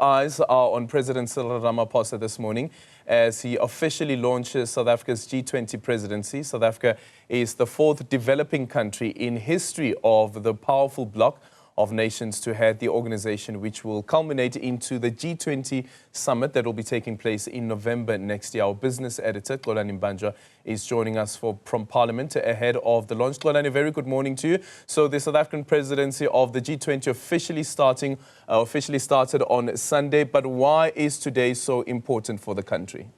eyes are on President Cyril Ramaphosa this morning as he officially launches South Africa's G20 Presidency. South Africa is the fourth developing country in history of the powerful bloc of nations to head the organization, which will culminate into the G20 summit that will be taking place in November next year. Our business editor, Xolani Mbanjwa, is joining us from Parliament ahead of the launch. Xolani, a very good morning to you. So the South African presidency of the G20 officially started on Sunday, but why is today so important for the country?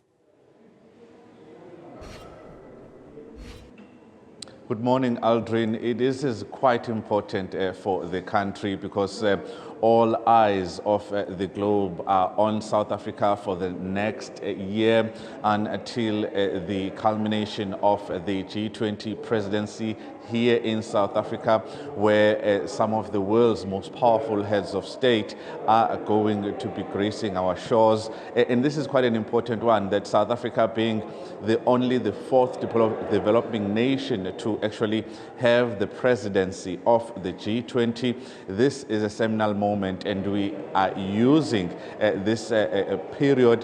Good morning, Aldrin. It is quite important for the country because all eyes of the globe are on South Africa for the next year and until the culmination of the G20 presidency here in South Africa, where some of the world's most powerful heads of state are going to be gracing our shores. And this is quite an important one, that South Africa being the fourth developing nation to actually have the presidency of the G20. This is a seminal moment, and we are using this period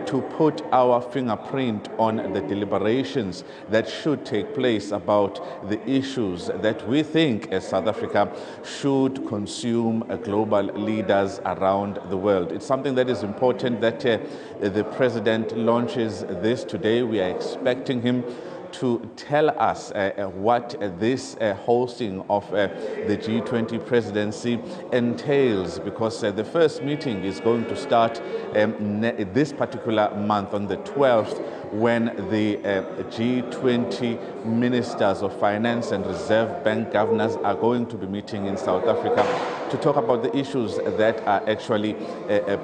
to put our fingerprint on the deliberations that should take place about the issues that we think as South Africa should consume global leaders around the world. It's something that is important that the president launches this today. We are expecting him to tell us what this hosting of the G20 presidency entails, because the first meeting is going to start this particular month on the 12th, when the G20 ministers of finance and Reserve Bank governors are going to be meeting in South Africa to talk about the issues that are actually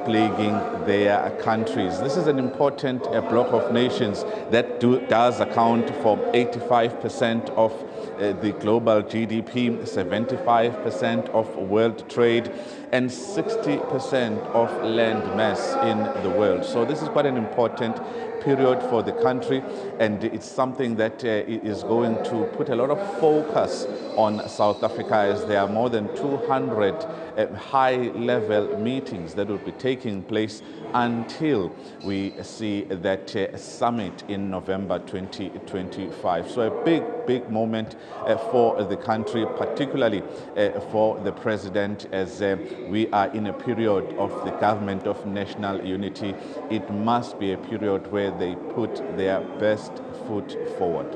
plaguing their countries. This is an important bloc of nations that does account for 85% of the global GDP, 75% of world trade, and 60% of land mass in the world. So this is quite an important period for the country, and it's something that is going to put a lot of focus on South Africa, as there are more than 200 high-level meetings that will be taking place until we see that summit in November 2025. So a big moment for the country, particularly for the president, as we are in a period of the government of national unity. It must be a period where they put their best foot forward.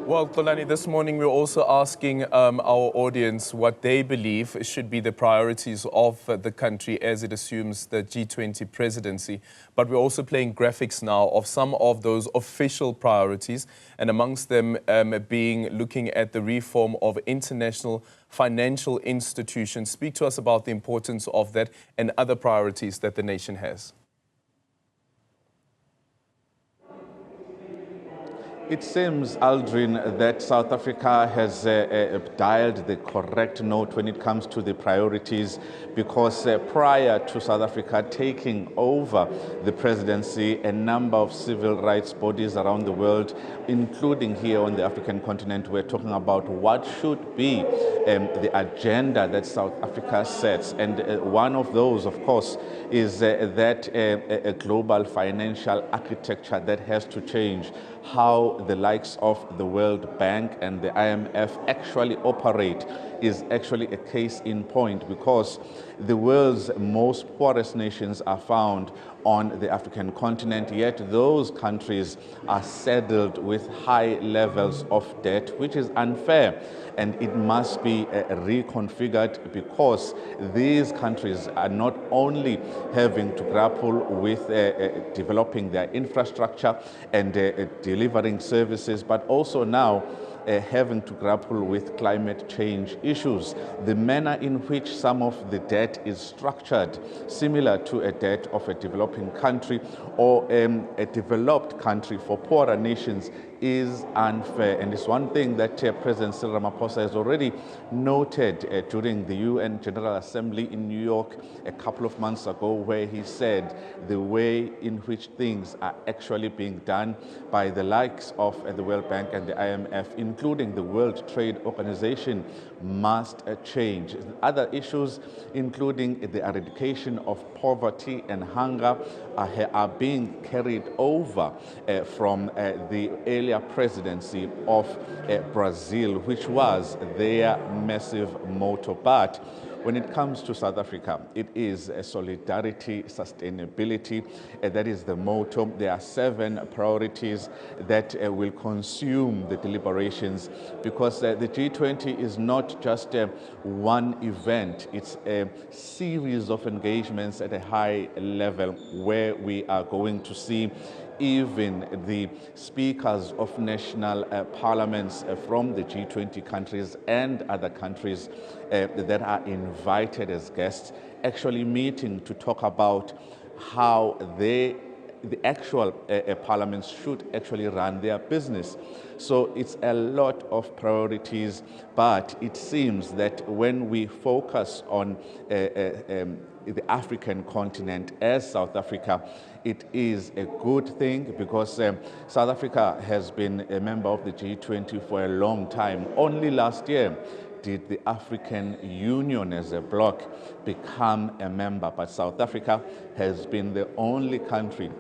Well, Xolani, this morning we're also asking our audience what they believe should be the priorities of the country as it assumes the G20 presidency. But we're also playing graphics now of some of those official priorities, and amongst them being looking at the reform of international financial institutions. Speak to us about the importance of that and other priorities that the nation has. It seems, Aldrin, that South Africa has dialed the correct note when it comes to the priorities, because prior to South Africa taking over the presidency, a number of civil rights bodies around the world, including here on the African continent, were talking about what should be the agenda that South Africa sets. And one of those, of course, is that a global financial architecture that has to change, how the likes of the World Bank and the IMF actually operate is actually a case in point, because the world's most poorest nations are found on the African continent, yet those countries are saddled with high levels of debt, which is unfair, and it must be reconfigured, because these countries are not only having to grapple with developing their infrastructure and delivering services, but also now having to grapple with climate change issues. The manner in which some of the debt is structured, similar to a debt of a developing country or a developed country for poorer nations, is unfair. And it's one thing that President Cyril Ramaphosa has already noted during the UN General Assembly in New York a couple of months ago, where he said the way in which things are actually being done by the likes of the World Bank and the IMF, including the World Trade Organization, must change. Other issues, including the eradication of poverty and hunger, are being carried over from the earlier presidency of Brazil, which was their massive motto. But when it comes to South Africa, it is solidarity, sustainability. That is the motto. There are 7 priorities that will consume the deliberations, because the G20 is not just one event. It's a series of engagements at a high level where we are going to see even the speakers of national parliaments from the G20 countries and other countries that are invited as guests actually meeting to talk about how the actual parliaments should actually run their business. So it's a lot of priorities, but it seems that when we focus on the African continent as South Africa, it is a good thing, because South Africa has been a member of the G20 for a long time. Only last year did the African Union as a bloc become a member, but South Africa has been the only country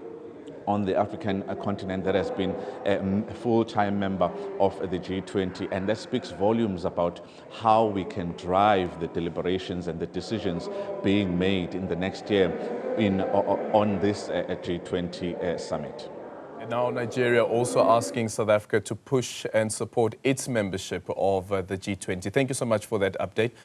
on the African continent that has been a full-time member of the G20, and that speaks volumes about how we can drive the deliberations and the decisions being made in the next year on this G20 summit. And now Nigeria also asking South Africa to push and support its membership of the G20. Thank you so much for that update.